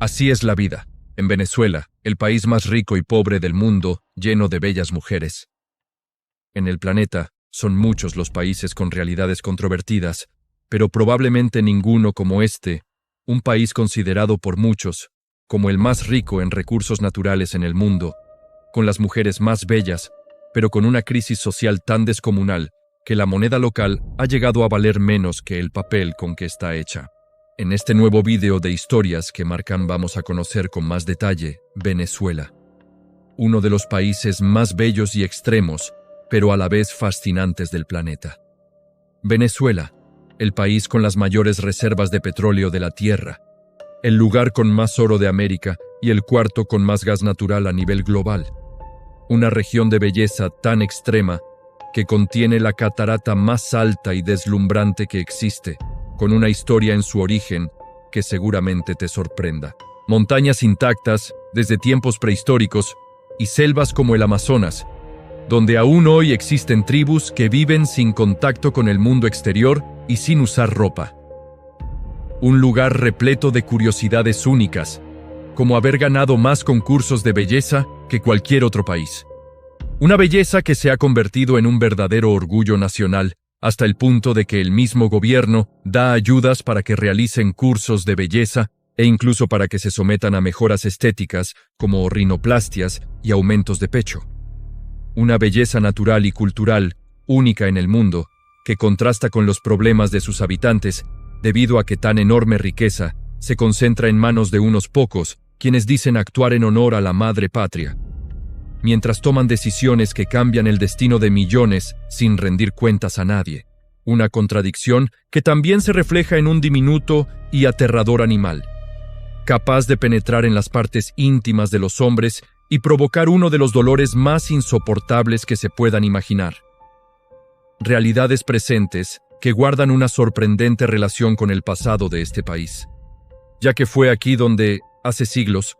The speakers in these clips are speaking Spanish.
Así es la vida. En Venezuela, el país más rico y pobre del mundo, lleno de bellas mujeres. En el planeta, son muchos los países con realidades controvertidas, pero probablemente ninguno como este, un país considerado por muchos como el más rico en recursos naturales en el mundo, con las mujeres más bellas, pero con una crisis social tan descomunal que la moneda local ha llegado a valer menos que el papel con que está hecha. En este nuevo vídeo de historias que marcan vamos a conocer con más detalle Venezuela, uno de los países más bellos y extremos, pero a la vez fascinantes del planeta. Venezuela, el país con las mayores reservas de petróleo de la Tierra, el lugar con más oro de América y el cuarto con más gas natural a nivel global. Una región de belleza tan extrema que contiene la catarata más alta y deslumbrante que existe, con una historia en su origen que seguramente te sorprenda. Montañas intactas desde tiempos prehistóricos y selvas como el Amazonas, donde aún hoy existen tribus que viven sin contacto con el mundo exterior y sin usar ropa. Un lugar repleto de curiosidades únicas, como haber ganado más concursos de belleza que cualquier otro país. Una belleza que se ha convertido en un verdadero orgullo nacional, hasta el punto de que el mismo gobierno da ayudas para que realicen cursos de belleza e incluso para que se sometan a mejoras estéticas como rinoplastias y aumentos de pecho. Una belleza natural y cultural única en el mundo, que contrasta con los problemas de sus habitantes debido a que tan enorme riqueza se concentra en manos de unos pocos, quienes dicen actuar en honor a la madre patria, mientras toman decisiones que cambian el destino de millones sin rendir cuentas a nadie. Una contradicción que también se refleja en un diminuto y aterrador animal, capaz de penetrar en las partes íntimas de los hombres y provocar uno de los dolores más insoportables que se puedan imaginar. Realidades presentes que guardan una sorprendente relación con el pasado de este país, ya que fue aquí donde, hace siglos,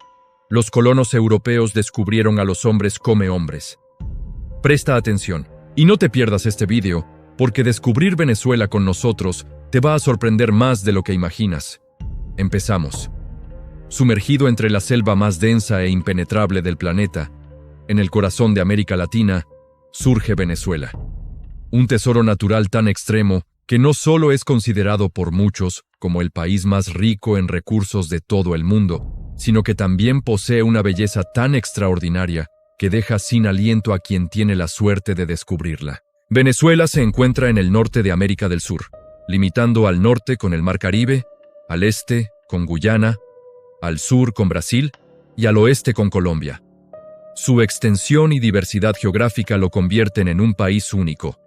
los colonos europeos descubrieron a los hombres come hombres. Presta atención y no te pierdas este vídeo, porque descubrir Venezuela con nosotros te va a sorprender más de lo que imaginas. Empezamos. Sumergido entre la selva más densa e impenetrable del planeta, en el corazón de América Latina, surge Venezuela. Un tesoro natural tan extremo que no solo es considerado por muchos como el país más rico en recursos de todo el mundo, sino que también posee una belleza tan extraordinaria que deja sin aliento a quien tiene la suerte de descubrirla. Venezuela se encuentra en el norte de América del Sur, limitando al norte con el Mar Caribe, al este con Guyana, al sur con Brasil y al oeste con Colombia. Su extensión y diversidad geográfica lo convierten en un país único.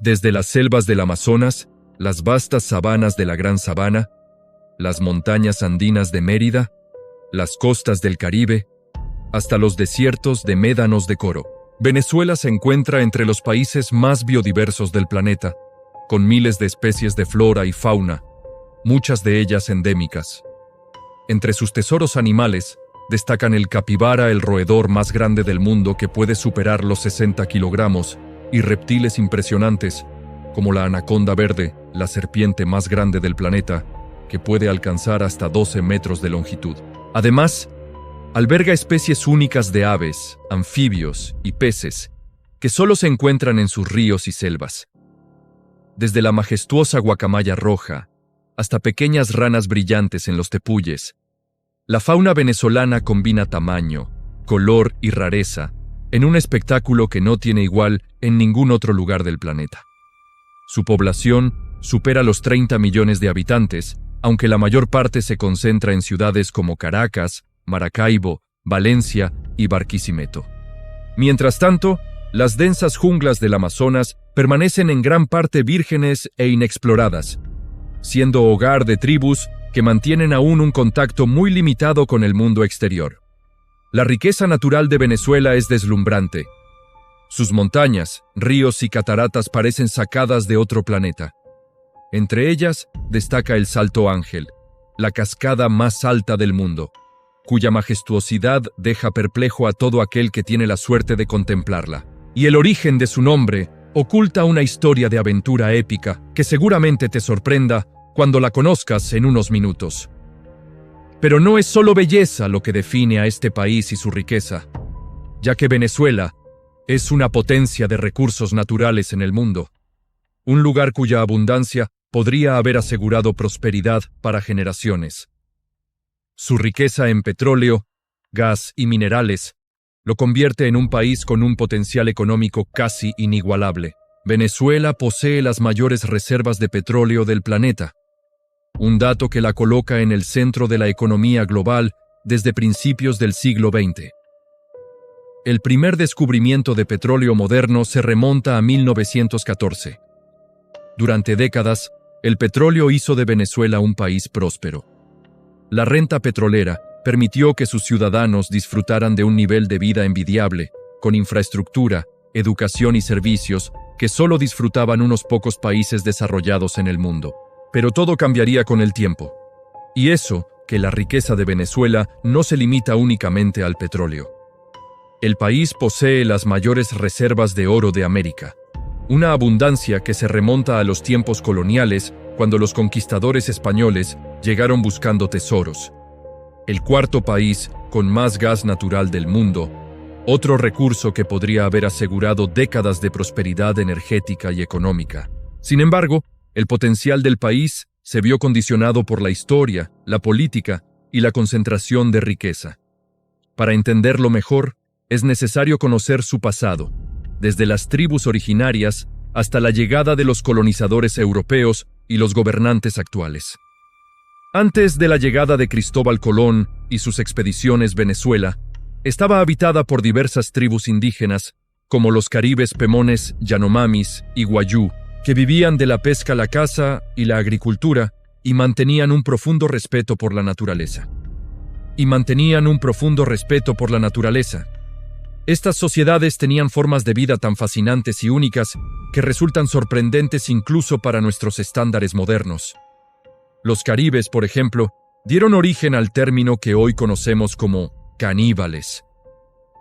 Desde las selvas del Amazonas, las vastas sabanas de la Gran Sabana, las montañas andinas de Mérida, las costas del Caribe, hasta los desiertos de médanos de Coro. Venezuela se encuentra entre los países más biodiversos del planeta, con miles de especies de flora y fauna, muchas de ellas endémicas. Entre sus tesoros animales, destacan el capibara, el roedor más grande del mundo que puede superar los 60 kilogramos, y reptiles impresionantes, como la anaconda verde, la serpiente más grande del planeta, que puede alcanzar hasta 12 metros de longitud. Además, alberga especies únicas de aves, anfibios y peces, que solo se encuentran en sus ríos y selvas. Desde la majestuosa guacamaya roja, hasta pequeñas ranas brillantes en los tepuyes, la fauna venezolana combina tamaño, color y rareza en un espectáculo que no tiene igual en ningún otro lugar del planeta. Su población supera los 30 millones de habitantes, aunque la mayor parte se concentra en ciudades como Caracas, Maracaibo, Valencia y Barquisimeto. Mientras tanto, las densas junglas del Amazonas permanecen en gran parte vírgenes e inexploradas, siendo hogar de tribus que mantienen aún un contacto muy limitado con el mundo exterior. La riqueza natural de Venezuela es deslumbrante. Sus montañas, ríos y cataratas parecen sacadas de otro planeta. Entre ellas destaca el Salto Ángel, la cascada más alta del mundo, cuya majestuosidad deja perplejo a todo aquel que tiene la suerte de contemplarla. Y el origen de su nombre oculta una historia de aventura épica que seguramente te sorprenda cuando la conozcas en unos minutos. Pero no es solo belleza lo que define a este país y su riqueza, ya que Venezuela es una potencia de recursos naturales en el mundo, un lugar cuya abundancia podría haber asegurado prosperidad para generaciones. Su riqueza en petróleo, gas y minerales lo convierte en un país con un potencial económico casi inigualable. Venezuela posee las mayores reservas de petróleo del planeta, un dato que la coloca en el centro de la economía global desde principios del siglo XX. El primer descubrimiento de petróleo moderno se remonta a 1914. Durante décadas, el petróleo hizo de Venezuela un país próspero. La renta petrolera permitió que sus ciudadanos disfrutaran de un nivel de vida envidiable, con infraestructura, educación y servicios que solo disfrutaban unos pocos países desarrollados en el mundo. Pero todo cambiaría con el tiempo. Y eso, que la riqueza de Venezuela no se limita únicamente al petróleo. El país posee las mayores reservas de oro de América, una abundancia que se remonta a los tiempos coloniales cuando los conquistadores españoles llegaron buscando tesoros. El cuarto país con más gas natural del mundo, otro recurso que podría haber asegurado décadas de prosperidad energética y económica. Sin embargo, el potencial del país se vio condicionado por la historia, la política y la concentración de riqueza. Para entenderlo mejor, es necesario conocer su pasado, desde las tribus originarias hasta la llegada de los colonizadores europeos y los gobernantes actuales. Antes de la llegada de Cristóbal Colón y sus expediciones, Venezuela estaba habitada por diversas tribus indígenas, como los caribes pemones, yanomamis y guayú, que vivían de la pesca, la caza y la agricultura y mantenían un profundo respeto por la naturaleza. Estas sociedades tenían formas de vida tan fascinantes y únicas que resultan sorprendentes incluso para nuestros estándares modernos. Los caribes, por ejemplo, dieron origen al término que hoy conocemos como caníbales.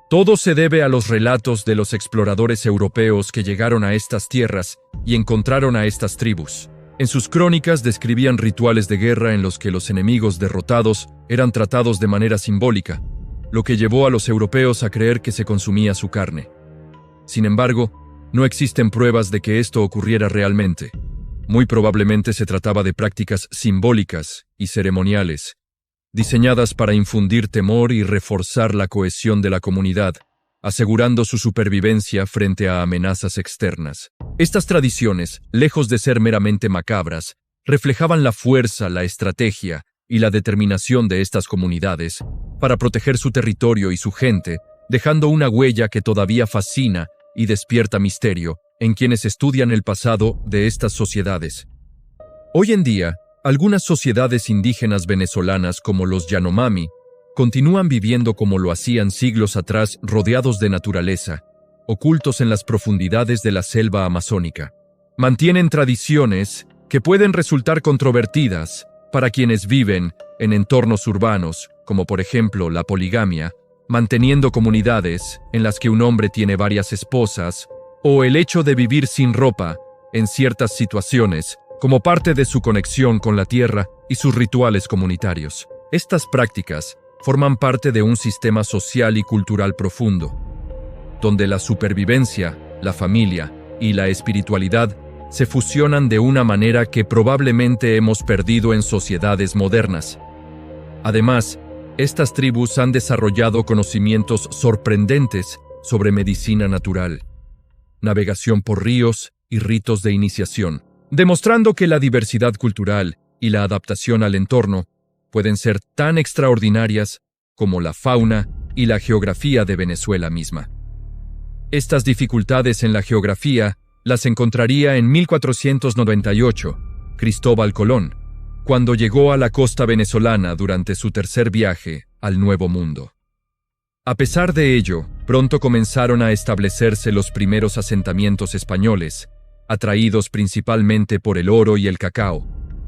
Todo se debe a los relatos de los exploradores europeos que llegaron a estas tierras y encontraron a estas tribus. En sus crónicas describían rituales de guerra en los que los enemigos derrotados eran tratados de manera simbólica, lo que llevó a los europeos a creer que se consumía su carne. Sin embargo, no existen pruebas de que esto ocurriera realmente. Muy probablemente se trataba de prácticas simbólicas y ceremoniales, diseñadas para infundir temor y reforzar la cohesión de la comunidad, asegurando su supervivencia frente a amenazas externas. Estas tradiciones, lejos de ser meramente macabras, reflejaban la fuerza, la estrategia y la determinación de estas comunidades para proteger su territorio y su gente, dejando una huella que todavía fascina y despierta misterio en quienes estudian el pasado de estas sociedades. Hoy en día, algunas sociedades indígenas venezolanas como los Yanomami continúan viviendo como lo hacían siglos atrás, rodeados de naturaleza, ocultos en las profundidades de la selva amazónica. Mantienen tradiciones que pueden resultar controvertidas para quienes viven en entornos urbanos, como por ejemplo la poligamia, manteniendo comunidades en las que un hombre tiene varias esposas, o el hecho de vivir sin ropa en ciertas situaciones, como parte de su conexión con la tierra y sus rituales comunitarios. Estas prácticas forman parte de un sistema social y cultural profundo, donde la supervivencia, la familia y la espiritualidad se fusionan de una manera que probablemente hemos perdido en sociedades modernas. Además, estas tribus han desarrollado conocimientos sorprendentes sobre medicina natural, navegación por ríos y ritos de iniciación, demostrando que la diversidad cultural y la adaptación al entorno pueden ser tan extraordinarias como la fauna y la geografía de Venezuela misma. Estas dificultades en la geografía las encontraría en 1498, Cristóbal Colón, cuando llegó a la costa venezolana durante su tercer viaje al Nuevo Mundo. A pesar de ello, pronto comenzaron a establecerse los primeros asentamientos españoles, atraídos principalmente por el oro y el cacao,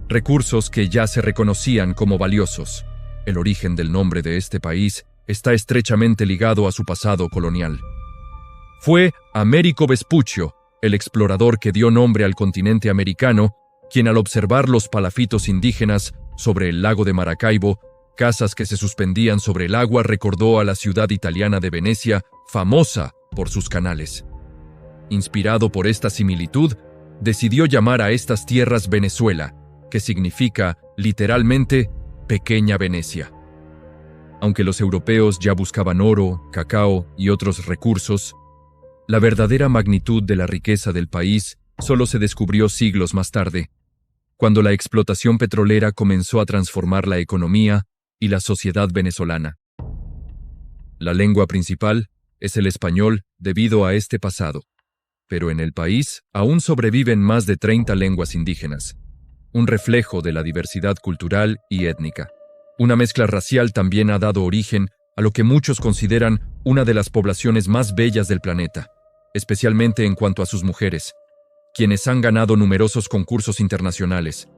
recursos que ya se reconocían como valiosos. El origen del nombre de este país está estrechamente ligado a su pasado colonial. Fue Américo Vespuccio, el explorador que dio nombre al continente americano, quien al observar los palafitos indígenas sobre el lago de Maracaibo, casas que se suspendían sobre el agua recordó a la ciudad italiana de Venecia, famosa por sus canales. Inspirado por esta similitud, decidió llamar a estas tierras Venezuela, que significa, literalmente, pequeña Venecia. Aunque los europeos ya buscaban oro, cacao y otros recursos, la verdadera magnitud de la riqueza del país solo se descubrió siglos más tarde, cuando la explotación petrolera comenzó a transformar la economía y la sociedad venezolana. La lengua principal es el español debido a este pasado, pero en el país aún sobreviven más de 30 lenguas indígenas, un reflejo de la diversidad cultural y étnica. Una mezcla racial también ha dado origen a lo que muchos consideran una de las poblaciones más bellas del planeta, especialmente en cuanto a sus mujeres, quienes han ganado numerosos concursos internacionales.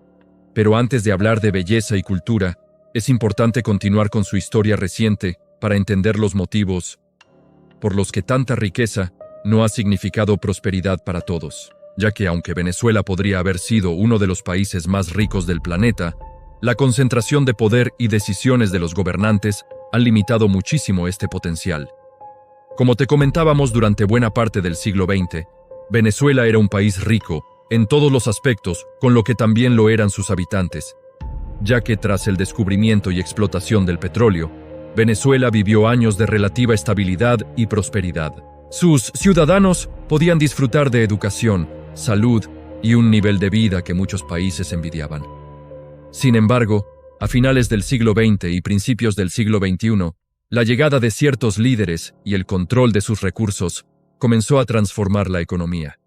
Pero antes de hablar de belleza y cultura, es importante continuar con su historia reciente para entender los motivos por los que tanta riqueza no ha significado prosperidad para todos, ya que aunque Venezuela podría haber sido uno de los países más ricos del planeta, la concentración de poder y decisiones de los gobernantes han limitado muchísimo este potencial. Como te comentábamos durante buena parte del siglo XX, Venezuela era un país rico en todos los aspectos, con lo que también lo eran sus habitantes, ya que tras el descubrimiento y explotación del petróleo, Venezuela vivió años de relativa estabilidad y prosperidad. Sus ciudadanos podían disfrutar de educación, salud y un nivel de vida que muchos países envidiaban. Sin embargo, a finales del siglo XX y principios del siglo XXI, la llegada de ciertos líderes y el control de sus recursos comenzó a transformar la economía.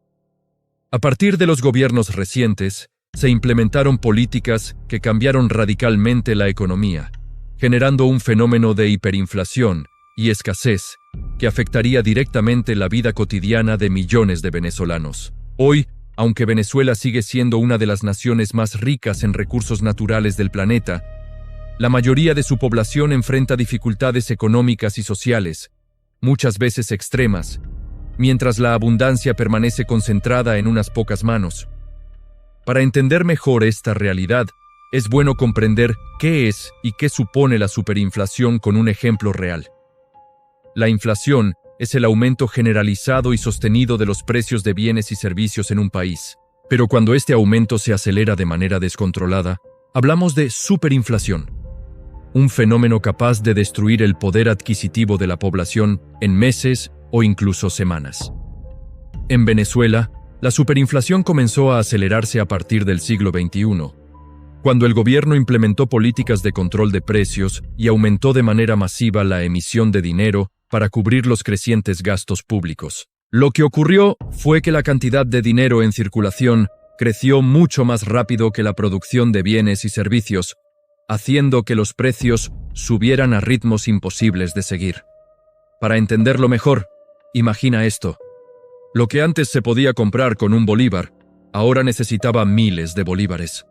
A partir de los gobiernos recientes, se implementaron políticas que cambiaron radicalmente la economía, generando un fenómeno de hiperinflación y escasez que afectaría directamente la vida cotidiana de millones de venezolanos. Hoy, aunque Venezuela sigue siendo una de las naciones más ricas en recursos naturales del planeta, la mayoría de su población enfrenta dificultades económicas y sociales, muchas veces extremas, mientras la abundancia permanece concentrada en unas pocas manos. Para entender mejor esta realidad, es bueno comprender qué es y qué supone la superinflación con un ejemplo real. La inflación es el aumento generalizado y sostenido de los precios de bienes y servicios en un país. Pero cuando este aumento se acelera de manera descontrolada, hablamos de superinflación, un fenómeno capaz de destruir el poder adquisitivo de la población en meses o incluso semanas. En Venezuela, la superinflación comenzó a acelerarse a partir del siglo XXI, cuando el gobierno implementó políticas de control de precios y aumentó de manera masiva la emisión de dinero para cubrir los crecientes gastos públicos. Lo que ocurrió fue que la cantidad de dinero en circulación creció mucho más rápido que la producción de bienes y servicios, haciendo que los precios subieran a ritmos imposibles de seguir. Para entenderlo mejor, imagina esto. Lo que antes se podía comprar con un bolívar, ahora necesitaba miles de bolívares.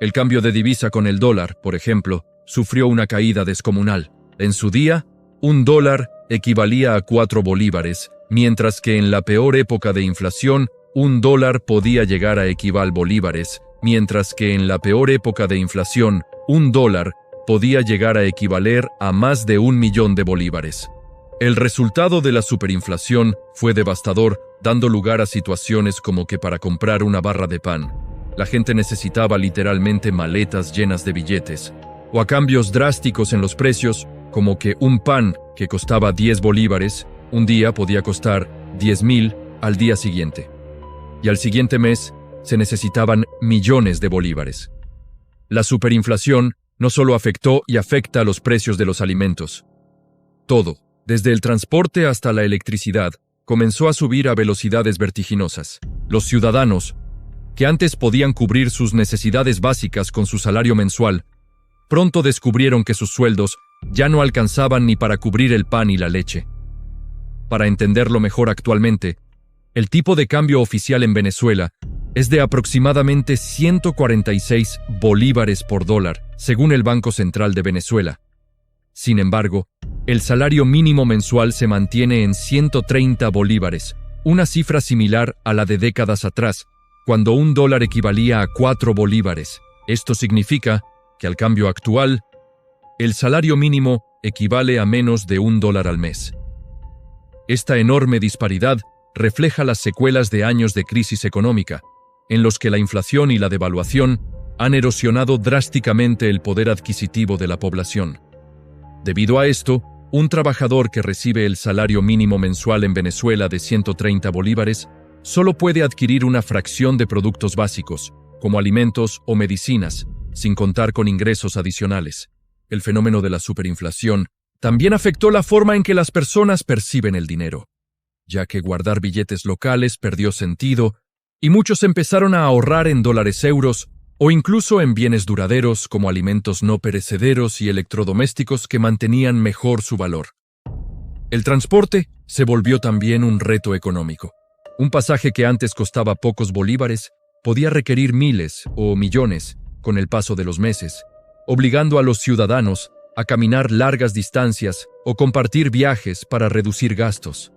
El cambio de divisa con el dólar, por ejemplo, sufrió una caída descomunal. En su día, un dólar equivalía a 4 bolívares, mientras que en la peor época de inflación, un dólar podía llegar a equivaler bolívares, mientras que en la peor época de inflación, un dólar podía llegar a equivaler a más de 1 millón de bolívares. El resultado de la superinflación fue devastador, dando lugar a situaciones como que para comprar una barra de pan, la gente necesitaba literalmente maletas llenas de billetes, o a cambios drásticos en los precios, como que un pan que costaba 10 bolívares, un día podía costar 10.000 al día siguiente. Y al siguiente mes se necesitaban millones de bolívares. La superinflación no solo afectó y afecta a los precios de los alimentos. Todo, desde el transporte hasta la electricidad, comenzó a subir a velocidades vertiginosas. Los ciudadanos, que antes podían cubrir sus necesidades básicas con su salario mensual, pronto descubrieron que sus sueldos ya no alcanzaban ni para cubrir el pan y la leche. Para entenderlo mejor actualmente, el tipo de cambio oficial en Venezuela es de aproximadamente 146 bolívares por dólar, según el Banco Central de Venezuela. Sin embargo, el salario mínimo mensual se mantiene en 130 bolívares, una cifra similar a la de décadas atrás, cuando un dólar equivalía a 4 bolívares. Esto significa que al cambio actual, el salario mínimo equivale a menos de $1 al mes. Esta enorme disparidad refleja las secuelas de años de crisis económica, en los que la inflación y la devaluación han erosionado drásticamente el poder adquisitivo de la población. Debido a esto, un trabajador que recibe el salario mínimo mensual en Venezuela de 130 bolívares solo puede adquirir una fracción de productos básicos, como alimentos o medicinas, sin contar con ingresos adicionales. El fenómeno de la superinflación también afectó la forma en que las personas perciben el dinero, ya que guardar billetes locales perdió sentido y muchos empezaron a ahorrar en dólares-euros o incluso en bienes duraderos como alimentos no perecederos y electrodomésticos que mantenían mejor su valor. El transporte se volvió también un reto económico. Un pasaje que antes costaba pocos bolívares podía requerir miles o millones con el paso de los meses, obligando a los ciudadanos a caminar largas distancias o compartir viajes para reducir gastos.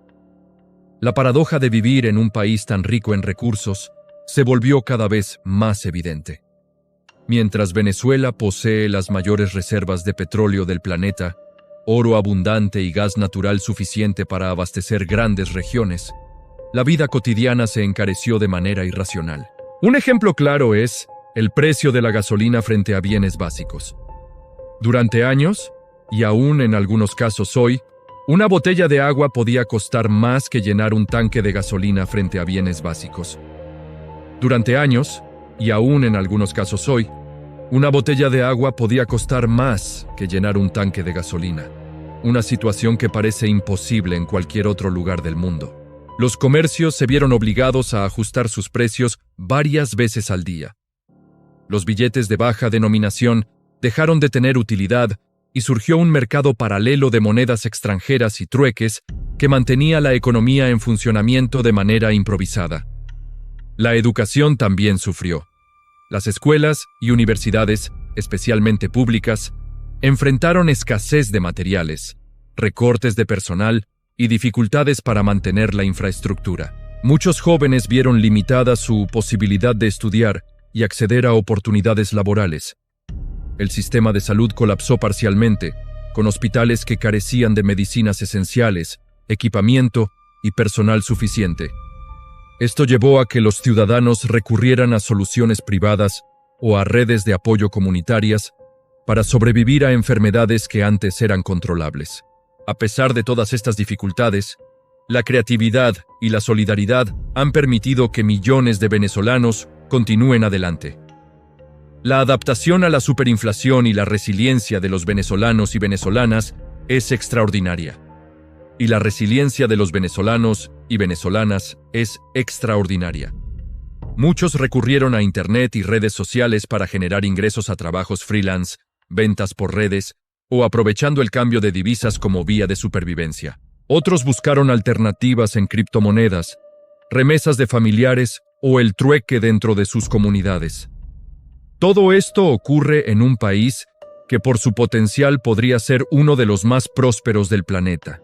La paradoja de vivir en un país tan rico en recursos se volvió cada vez más evidente. Mientras Venezuela posee las mayores reservas de petróleo del planeta, oro abundante y gas natural suficiente para abastecer grandes regiones, la vida cotidiana se encareció de manera irracional. Un ejemplo claro es el precio de la gasolina frente a bienes básicos. Durante años, y aún en algunos casos hoy, una botella de agua podía costar más que llenar un tanque de gasolina frente a bienes básicos. Durante años, y aún en algunos casos hoy, una botella de agua podía costar más que llenar un tanque de gasolina, una situación que parece imposible en cualquier otro lugar del mundo. Los comercios se vieron obligados a ajustar sus precios varias veces al día. Los billetes de baja denominación dejaron de tener utilidad y surgió un mercado paralelo de monedas extranjeras y trueques que mantenía la economía en funcionamiento de manera improvisada. La educación también sufrió. Las escuelas y universidades, especialmente públicas, enfrentaron escasez de materiales, recortes de personal y dificultades para mantener la infraestructura. Muchos jóvenes vieron limitada su posibilidad de estudiar y acceder a oportunidades laborales. El sistema de salud colapsó parcialmente, con hospitales que carecían de medicinas esenciales, equipamiento y personal suficiente. Esto llevó a que los ciudadanos recurrieran a soluciones privadas o a redes de apoyo comunitarias para sobrevivir a enfermedades que antes eran controlables. A pesar de todas estas dificultades, la creatividad y la solidaridad han permitido que millones de venezolanos continúen adelante. La adaptación a la superinflación y la resiliencia de los venezolanos y venezolanas es extraordinaria. Y la resiliencia de los venezolanos y venezolanas es extraordinaria. Muchos recurrieron a Internet y redes sociales para generar ingresos a trabajos freelance, ventas por redes o aprovechando el cambio de divisas como vía de supervivencia. Otros buscaron alternativas en criptomonedas, remesas de familiares o el trueque dentro de sus comunidades. Todo esto ocurre en un país que por su potencial podría ser uno de los más prósperos del planeta.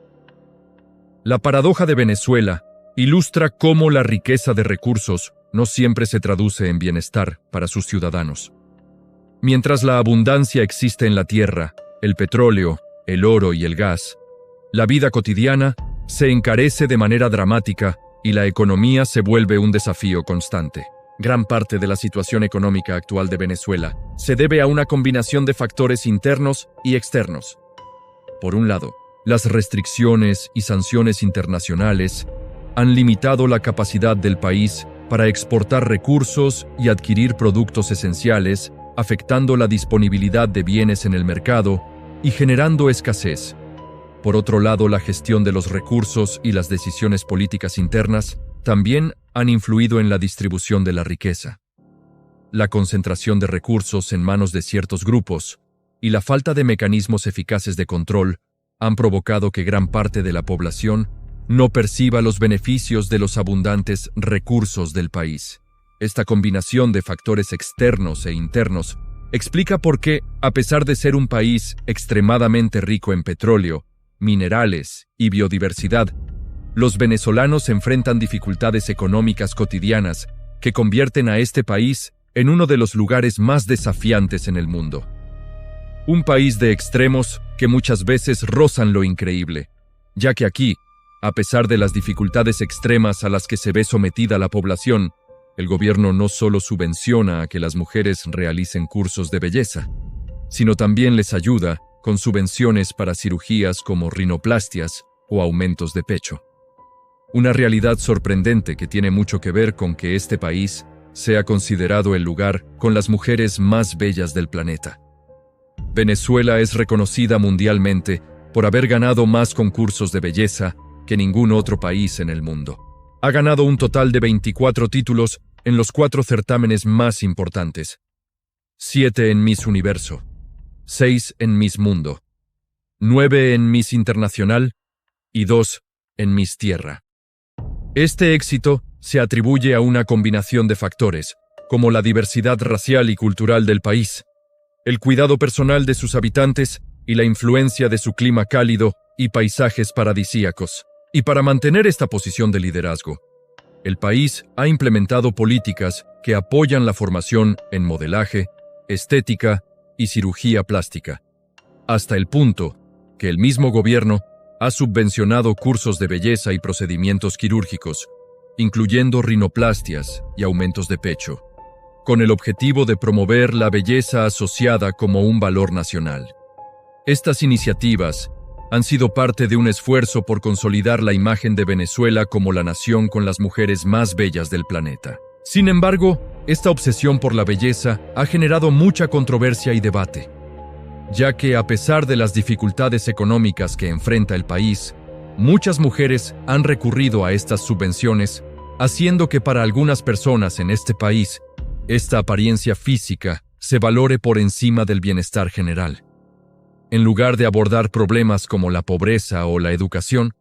La paradoja de Venezuela ilustra cómo la riqueza de recursos no siempre se traduce en bienestar para sus ciudadanos. Mientras la abundancia existe en la tierra, el petróleo, el oro y el gas, la vida cotidiana se encarece de manera dramática y la economía se vuelve un desafío constante. Gran parte de la situación económica actual de Venezuela se debe a una combinación de factores internos y externos. Por un lado, las restricciones y sanciones internacionales han limitado la capacidad del país para exportar recursos y adquirir productos esenciales, afectando la disponibilidad de bienes en el mercado y generando escasez. Por otro lado, la gestión de los recursos y las decisiones políticas internas también han influido en la distribución de la riqueza. La concentración de recursos en manos de ciertos grupos y la falta de mecanismos eficaces de control han provocado que gran parte de la población no perciba los beneficios de los abundantes recursos del país. Esta combinación de factores externos e internos explica por qué, a pesar de ser un país extremadamente rico en petróleo, minerales y biodiversidad, los venezolanos enfrentan dificultades económicas cotidianas que convierten a este país en uno de los lugares más desafiantes en el mundo. Un país de extremos que muchas veces rozan lo increíble, ya que aquí, a pesar de las dificultades extremas a las que se ve sometida la población, el gobierno no solo subvenciona a que las mujeres realicen cursos de belleza, sino también les ayuda con subvenciones para cirugías como rinoplastias o aumentos de pecho. Una realidad sorprendente que tiene mucho que ver con que este país sea considerado el lugar con las mujeres más bellas del planeta. Venezuela es reconocida mundialmente por haber ganado más concursos de belleza que ningún otro país en el mundo. Ha ganado un total de 24 títulos en los 4 certámenes más importantes: 7 en Miss Universo, 6 en Miss Mundo, 9 en Miss Internacional y 2 en Miss Tierra. Este éxito se atribuye a una combinación de factores, como la diversidad racial y cultural del país, el cuidado personal de sus habitantes y la influencia de su clima cálido y paisajes paradisíacos. Y para mantener esta posición de liderazgo, el país ha implementado políticas que apoyan la formación en modelaje, estética y cirugía plástica, hasta el punto que el mismo gobierno ha subvencionado cursos de belleza y procedimientos quirúrgicos, incluyendo rinoplastias y aumentos de pecho, con el objetivo de promover la belleza asociada como un valor nacional. Estas iniciativas han sido parte de un esfuerzo por consolidar la imagen de Venezuela como la nación con las mujeres más bellas del planeta. Sin embargo, esta obsesión por la belleza ha generado mucha controversia y debate, ya que a pesar de las dificultades económicas que enfrenta el país, muchas mujeres han recurrido a estas subvenciones, haciendo que para algunas personas en este país, esta apariencia física se valore por encima del bienestar general. En lugar de abordar problemas como la pobreza o la educación,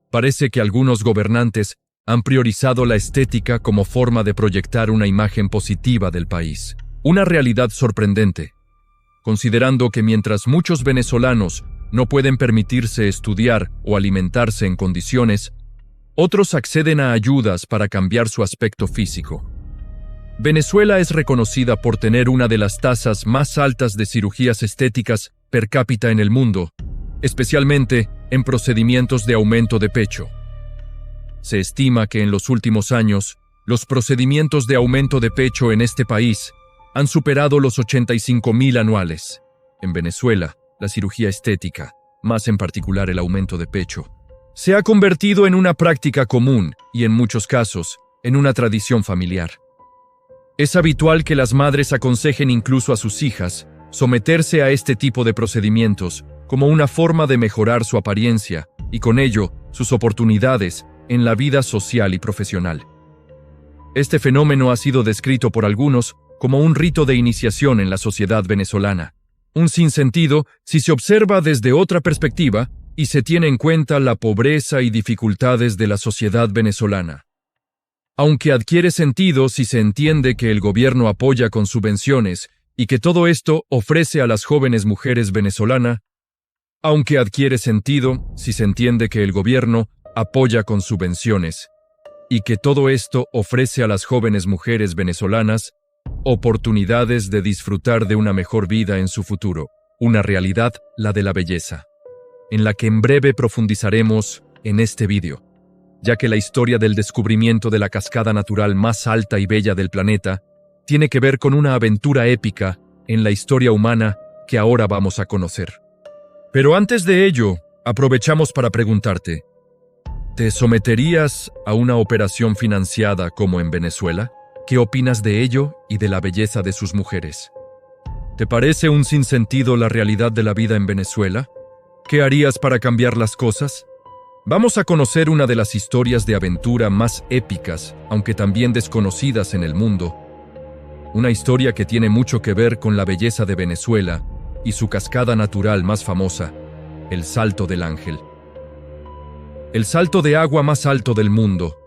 parece que algunos gobernantes han priorizado la estética como forma de proyectar una imagen positiva del país. Una realidad sorprendente, considerando que mientras muchos venezolanos no pueden permitirse estudiar o alimentarse en condiciones, otros acceden a ayudas para cambiar su aspecto físico. Venezuela es reconocida por tener una de las tasas más altas de cirugías estéticas per cápita en el mundo, especialmente en procedimientos de aumento de pecho. Se estima que en los últimos años, los procedimientos de aumento de pecho en este país han superado los 85,000 anuales. En Venezuela, la cirugía estética, más en particular el aumento de pecho, se ha convertido en una práctica común y, en muchos casos, en una tradición familiar. Es habitual que las madres aconsejen incluso a sus hijas someterse a este tipo de procedimientos como una forma de mejorar su apariencia y, con ello, sus oportunidades en la vida social y profesional. Este fenómeno ha sido descrito por algunos como un rito de iniciación en la sociedad venezolana, un sinsentido si se observa desde otra perspectiva y se tiene en cuenta la pobreza y dificultades de la sociedad venezolana. Aunque adquiere sentido si se entiende que el gobierno apoya con subvenciones y que todo esto ofrece a las jóvenes mujeres venezolanas, aunque adquiere sentido si se entiende que el gobierno apoya con subvenciones y que todo esto ofrece a las jóvenes mujeres venezolanas oportunidades de disfrutar de una mejor vida en su futuro, una realidad, la de la belleza, en la que en breve profundizaremos en este vídeo, ya que la historia del descubrimiento de la cascada natural más alta y bella del planeta tiene que ver con una aventura épica en la historia humana que ahora vamos a conocer. Pero antes de ello, aprovechamos para preguntarte, ¿te someterías a una operación financiada como en Venezuela? ¿Qué opinas de ello y de la belleza de sus mujeres? ¿Te parece un sinsentido la realidad de la vida en Venezuela? ¿Qué harías para cambiar las cosas? Vamos a conocer una de las historias de aventura más épicas, aunque también desconocidas en el mundo. Una historia que tiene mucho que ver con la belleza de Venezuela y su cascada natural más famosa, el Salto del Ángel. El salto de agua más alto del mundo,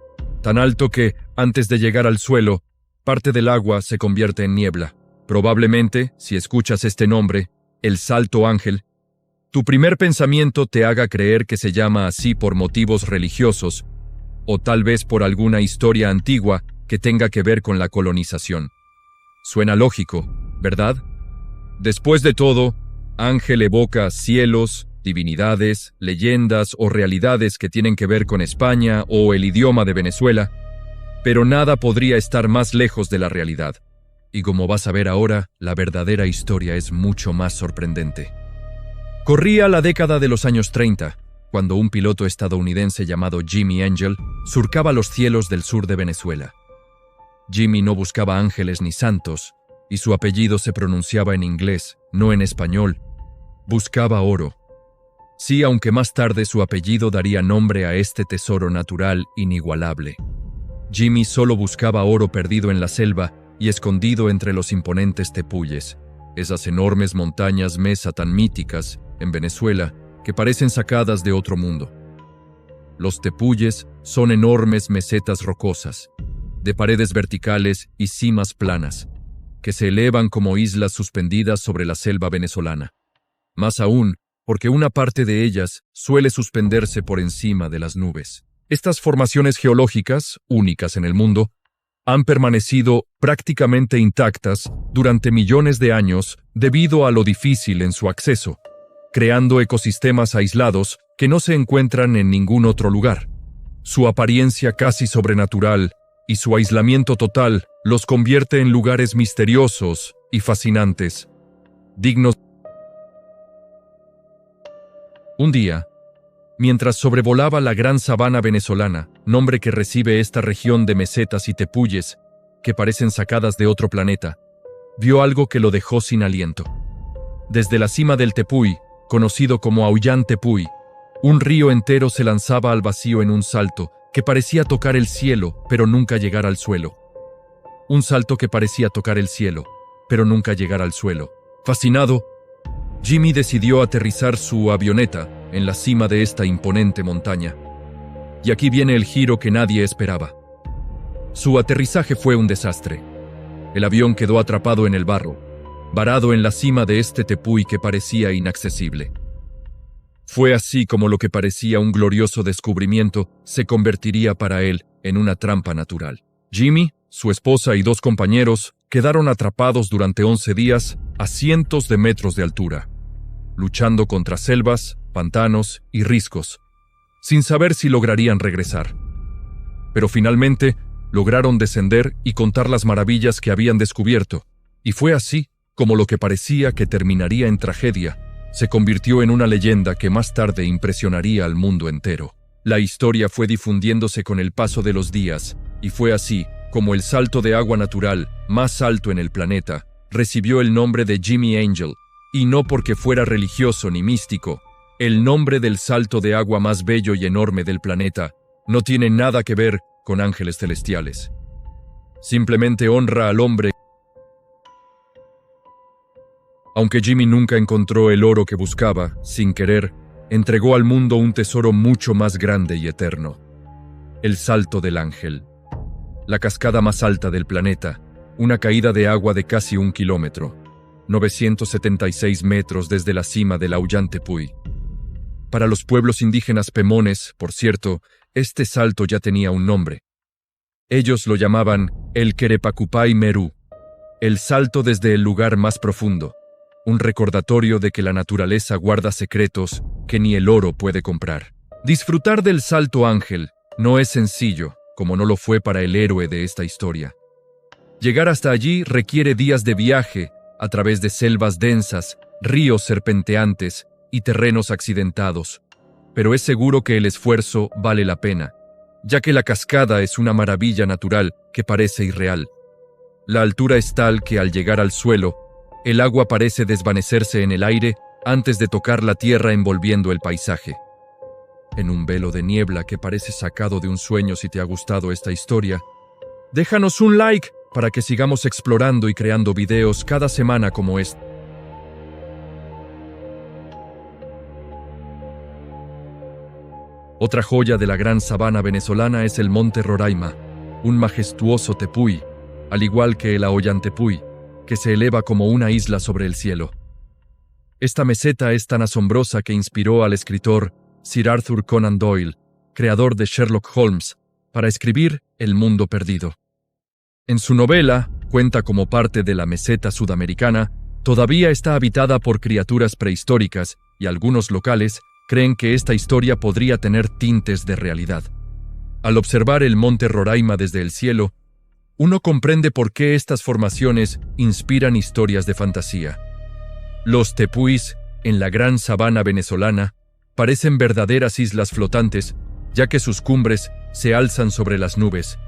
tan alto que, antes de llegar al suelo, parte del agua se convierte en niebla. Probablemente, si escuchas este nombre, el Salto Ángel, tu primer pensamiento te haga creer que se llama así por motivos religiosos, o tal vez por alguna historia antigua que tenga que ver con la colonización. Suena lógico, ¿verdad? Después de todo, Ángel evoca cielos, divinidades, leyendas o realidades que tienen que ver con España o el idioma de Venezuela, pero nada podría estar más lejos de la realidad. Y como vas a ver ahora, la verdadera historia es mucho más sorprendente. Corría la década de los años 30, cuando un piloto estadounidense llamado Jimmy Angel surcaba los cielos del sur de Venezuela. Jimmy no buscaba ángeles ni santos, y su apellido se pronunciaba en inglés, no en español. Buscaba oro. Sí, aunque más tarde su apellido daría nombre a este tesoro natural inigualable. Jimmy solo buscaba oro perdido en la selva y escondido entre los imponentes tepuyes, esas enormes montañas mesa tan míticas en Venezuela que parecen sacadas de otro mundo. Los tepuyes son enormes mesetas rocosas, de paredes verticales y cimas planas, que se elevan como islas suspendidas sobre la selva venezolana. Más aún, porque una parte de ellas suele suspenderse por encima de las nubes. Estas formaciones geológicas, únicas en el mundo, han permanecido prácticamente intactas durante millones de años debido a lo difícil en su acceso, creando ecosistemas aislados que no se encuentran en ningún otro lugar. Su apariencia casi sobrenatural y su aislamiento total los convierte en lugares misteriosos y fascinantes, dignos. Un día, mientras sobrevolaba la gran sabana venezolana, nombre que recibe esta región de mesetas y tepuyes, que parecen sacadas de otro planeta, vio algo que lo dejó sin aliento. Desde la cima del Tepuy, conocido como Auyán Tepuy, un río entero se lanzaba al vacío en un salto que parecía tocar el cielo, pero nunca llegar al suelo. Un salto que parecía tocar el cielo, pero nunca llegar al suelo. Fascinado, Jimmy decidió aterrizar su avioneta en la cima de esta imponente montaña. Y aquí viene el giro que nadie esperaba. Su aterrizaje fue un desastre. El avión quedó atrapado en el barro, varado en la cima de este tepuy que parecía inaccesible. Fue así como lo que parecía un glorioso descubrimiento se convertiría para él en una trampa natural. Jimmy, su esposa y 2 compañeros quedaron atrapados durante 11 días a cientos de metros de altura, luchando contra selvas, pantanos y riscos, sin saber si lograrían regresar. Pero finalmente lograron descender y contar las maravillas que habían descubierto, y fue así como lo que parecía que terminaría en tragedia se convirtió en una leyenda que más tarde impresionaría al mundo entero. La historia fue difundiéndose con el paso de los días, y fue así como el salto de agua natural más alto en el planeta recibió el nombre de Jimmy Angel, y no porque fuera religioso ni místico. El nombre del salto de agua más bello y enorme del planeta no tiene nada que ver con ángeles celestiales. Simplemente honra al hombre. Aunque Jimmy nunca encontró el oro que buscaba, sin querer, entregó al mundo un tesoro mucho más grande y eterno. El Salto del Ángel. La cascada más alta del planeta, una caída de agua de casi 1 kilómetro, 976 metros desde la cima del Auyán Tepuy. Para los pueblos indígenas pemones, por cierto, este salto ya tenía un nombre. Ellos lo llamaban el Querepacupay Merú, el salto desde el lugar más profundo, un recordatorio de que la naturaleza guarda secretos que ni el oro puede comprar. Disfrutar del Salto Ángel no es sencillo, como no lo fue para el héroe de esta historia. Llegar hasta allí requiere días de viaje a través de selvas densas, ríos serpenteantes y terrenos accidentados, pero es seguro que el esfuerzo vale la pena, ya que la cascada es una maravilla natural que parece irreal. La altura es tal que al llegar al suelo, el agua parece desvanecerse en el aire antes de tocar la tierra envolviendo el paisaje. En un velo de niebla que parece sacado de un sueño. Si te ha gustado esta historia, déjanos un like para que sigamos explorando y creando videos cada semana como este. Otra joya de la gran sabana venezolana es el Monte Roraima, un majestuoso tepuy, al igual que el Auyán Tepuy, que se eleva como una isla sobre el cielo. Esta meseta es tan asombrosa que inspiró al escritor Sir Arthur Conan Doyle, creador de Sherlock Holmes, para escribir El Mundo Perdido. En su novela, cuenta como parte de la meseta sudamericana todavía está habitada por criaturas prehistóricas y algunos locales creen que esta historia podría tener tintes de realidad. Al observar el monte Roraima desde el cielo, uno comprende por qué estas formaciones inspiran historias de fantasía. Los tepuis, en la gran sabana venezolana, parecen verdaderas islas flotantes, ya que sus cumbres se alzan sobre las nubes,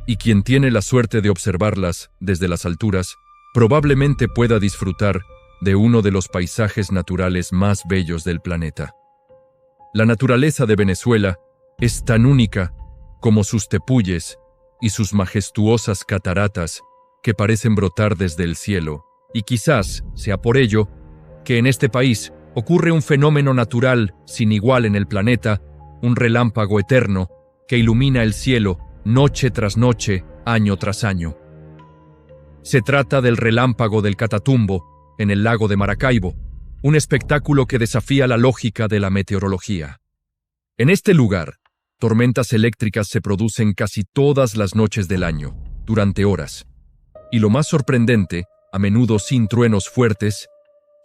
y quien tiene la suerte de observarlas desde las alturas, probablemente pueda disfrutar de uno de los paisajes naturales más bellos del planeta. La naturaleza de Venezuela es tan única como sus tepuyes y sus majestuosas cataratas que parecen brotar desde el cielo, y quizás sea por ello que en este país ocurre un fenómeno natural sin igual en el planeta, un relámpago eterno que ilumina el cielo noche tras noche, año tras año. Se trata del relámpago del Catatumbo, en el lago de Maracaibo, un espectáculo que desafía la lógica de la meteorología. En este lugar, tormentas eléctricas se producen casi todas las noches del año, durante horas. Y lo más sorprendente, a menudo sin truenos fuertes,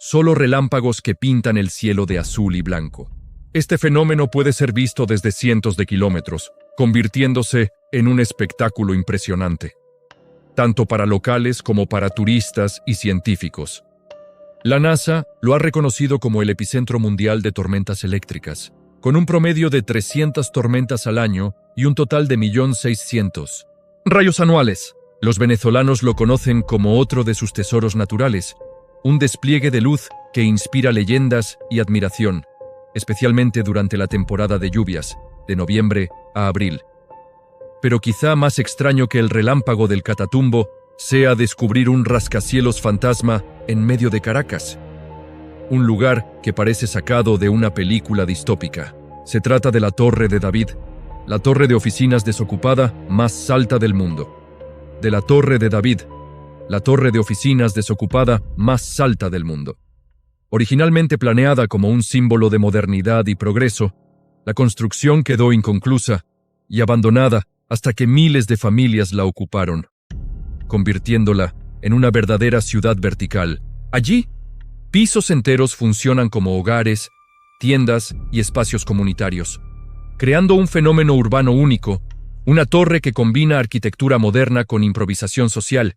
solo relámpagos que pintan el cielo de azul y blanco. Este fenómeno puede ser visto desde cientos de kilómetros, convirtiéndose en un espectáculo impresionante, tanto para locales como para turistas y científicos. La NASA lo ha reconocido como el epicentro mundial de tormentas eléctricas, con un promedio de 300 tormentas al año y un total de 1.600.000 rayos anuales. Los venezolanos lo conocen como otro de sus tesoros naturales, un despliegue de luz que inspira leyendas y admiración, especialmente durante la temporada de lluvias, de noviembre a abril. Pero quizá más extraño que el relámpago del Catatumbo sea descubrir un rascacielos fantasma en medio de Caracas, un lugar que parece sacado de una película distópica. Se trata de la Torre de David, la torre de oficinas desocupada más alta del mundo. De la Torre de David, la torre de oficinas desocupada más alta del mundo. Originalmente planeada como un símbolo de modernidad y progreso, la construcción quedó inconclusa y abandonada hasta que miles de familias la ocuparon, convirtiéndola en una verdadera ciudad vertical. Allí, pisos enteros funcionan como hogares, tiendas y espacios comunitarios, creando un fenómeno urbano único, una torre que combina arquitectura moderna con improvisación social,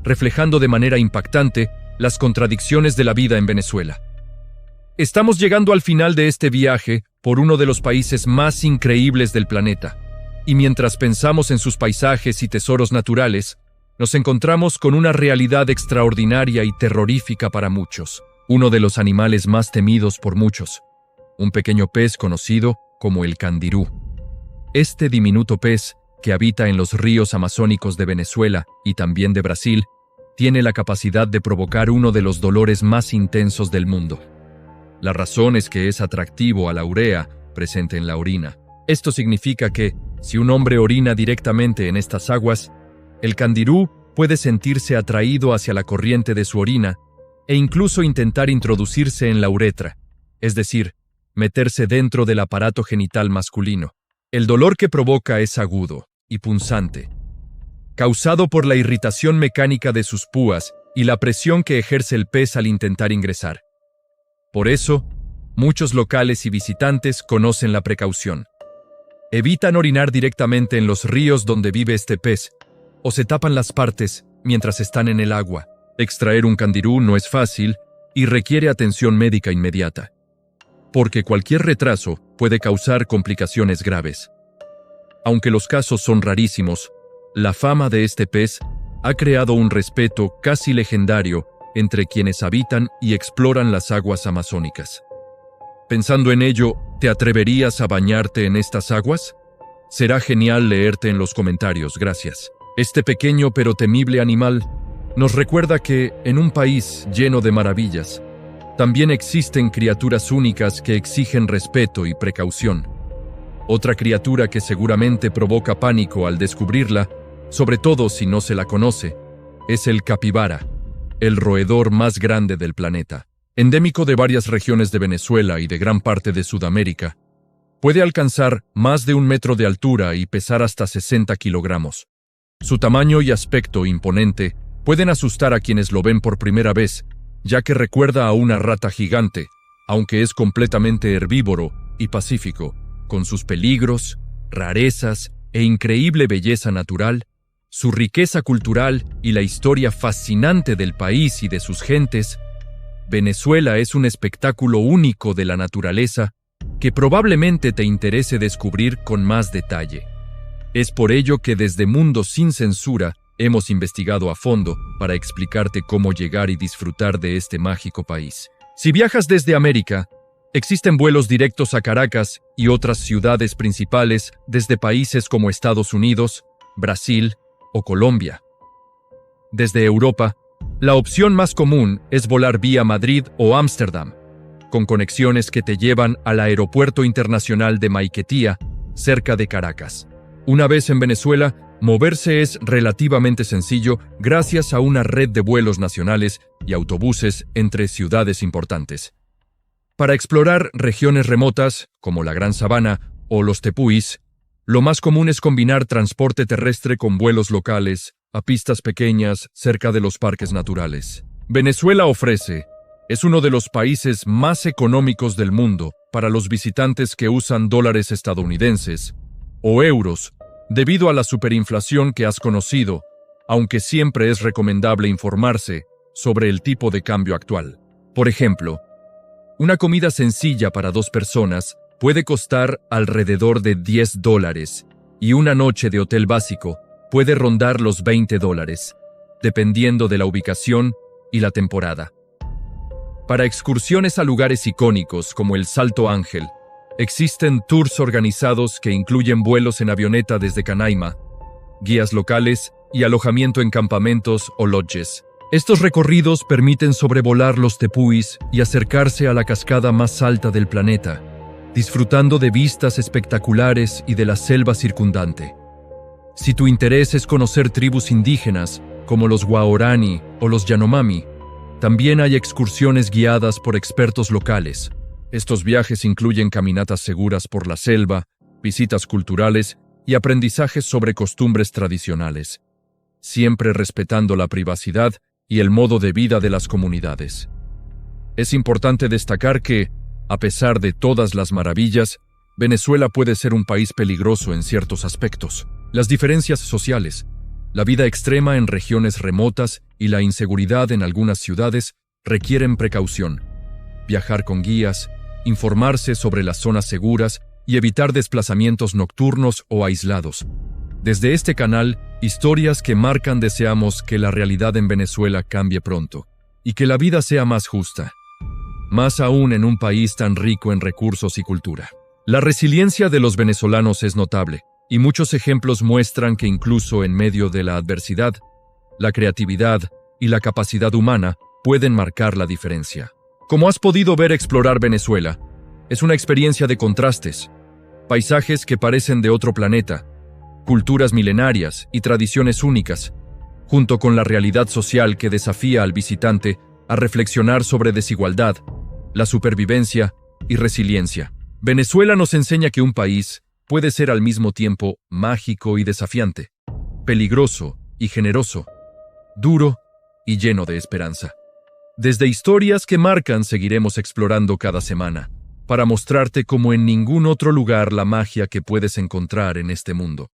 reflejando de manera impactante las contradicciones de la vida en Venezuela. Estamos llegando al final de este viaje por uno de los países más increíbles del planeta, y mientras pensamos en sus paisajes y tesoros naturales, nos encontramos con una realidad extraordinaria y terrorífica para muchos, uno de los animales más temidos por muchos, un pequeño pez conocido como el candirú. Este diminuto pez, que habita en los ríos amazónicos de Venezuela y también de Brasil, tiene la capacidad de provocar uno de los dolores más intensos del mundo. La razón es que es atractivo a la urea presente en la orina. Esto significa que, si un hombre orina directamente en estas aguas, el candirú puede sentirse atraído hacia la corriente de su orina e incluso intentar introducirse en la uretra, es decir, meterse dentro del aparato genital masculino. El dolor que provoca es agudo y punzante, causado por la irritación mecánica de sus púas y la presión que ejerce el pez al intentar ingresar. Por eso, muchos locales y visitantes conocen la precaución. Evitan orinar directamente en los ríos donde vive este pez, o se tapan las partes mientras están en el agua. Extraer un candirú no es fácil y requiere atención médica inmediata, porque cualquier retraso puede causar complicaciones graves. Aunque los casos son rarísimos, la fama de este pez ha creado un respeto casi legendario entre quienes habitan y exploran las aguas amazónicas. Pensando en ello, ¿te atreverías a bañarte en estas aguas? Será genial leerte en los comentarios, gracias. Este pequeño pero temible animal nos recuerda que, en un país lleno de maravillas, también existen criaturas únicas que exigen respeto y precaución. Otra criatura que seguramente provoca pánico al descubrirla, sobre todo si no se la conoce, es el capibara, el roedor más grande del planeta. Endémico de varias regiones de Venezuela y de gran parte de Sudamérica, puede alcanzar más de 1 metro de altura y pesar hasta 60 kilogramos. Su tamaño y aspecto imponente pueden asustar a quienes lo ven por primera vez, ya que recuerda a una rata gigante, aunque es completamente herbívoro y pacífico, con sus peligros, rarezas e increíble belleza natural, su riqueza cultural y la historia fascinante del país y de sus gentes. Venezuela es un espectáculo único de la naturaleza que probablemente te interese descubrir con más detalle. Es por ello que desde Mundo Sin Censura hemos investigado a fondo para explicarte cómo llegar y disfrutar de este mágico país. Si viajas desde América, existen vuelos directos a Caracas y otras ciudades principales desde países como Estados Unidos, Brasil o Colombia. Desde Europa, la opción más común es volar vía Madrid o Ámsterdam, con conexiones que te llevan al Aeropuerto Internacional de Maiquetía, cerca de Caracas. Una vez en Venezuela, moverse es relativamente sencillo gracias a una red de vuelos nacionales y autobuses entre ciudades importantes. Para explorar regiones remotas, como la Gran Sabana o los tepuis, lo más común es combinar transporte terrestre con vuelos locales a pistas pequeñas cerca de los parques naturales. Venezuela es uno de los países más económicos del mundo para los visitantes que usan dólares estadounidenses o euros, debido a la superinflación que has conocido, aunque siempre es recomendable informarse sobre el tipo de cambio actual. Por ejemplo, una comida sencilla para 2 personas puede costar alrededor de $10 y una noche de hotel básico puede rondar los $20, dependiendo de la ubicación y la temporada. Para excursiones a lugares icónicos como el Salto Ángel, existen tours organizados que incluyen vuelos en avioneta desde Canaima, guías locales y alojamiento en campamentos o lodges. Estos recorridos permiten sobrevolar los tepuis y acercarse a la cascada más alta del planeta, disfrutando de vistas espectaculares y de la selva circundante. Si tu interés es conocer tribus indígenas, como los Guaorani o los Yanomami, también hay excursiones guiadas por expertos locales. Estos viajes incluyen caminatas seguras por la selva, visitas culturales y aprendizajes sobre costumbres tradicionales, siempre respetando la privacidad y el modo de vida de las comunidades. Es importante destacar que, a pesar de todas las maravillas, Venezuela puede ser un país peligroso en ciertos aspectos. Las diferencias sociales, la vida extrema en regiones remotas y la inseguridad en algunas ciudades requieren precaución. Viajar con guías, informarse sobre las zonas seguras y evitar desplazamientos nocturnos o aislados. Desde este canal, Historias que Marcan, deseamos que la realidad en Venezuela cambie pronto y que la vida sea más justa, más aún en un país tan rico en recursos y cultura. La resiliencia de los venezolanos es notable, y muchos ejemplos muestran que incluso en medio de la adversidad, la creatividad y la capacidad humana pueden marcar la diferencia. Como has podido ver, explorar Venezuela es una experiencia de contrastes, paisajes que parecen de otro planeta, culturas milenarias y tradiciones únicas, junto con la realidad social que desafía al visitante a reflexionar sobre desigualdad, la supervivencia y resiliencia. Venezuela nos enseña que un país puede ser al mismo tiempo mágico y desafiante, peligroso y generoso, duro y lleno de esperanza. Desde Historias que Marcan seguiremos explorando cada semana, para mostrarte como en ningún otro lugar la magia que puedes encontrar en este mundo.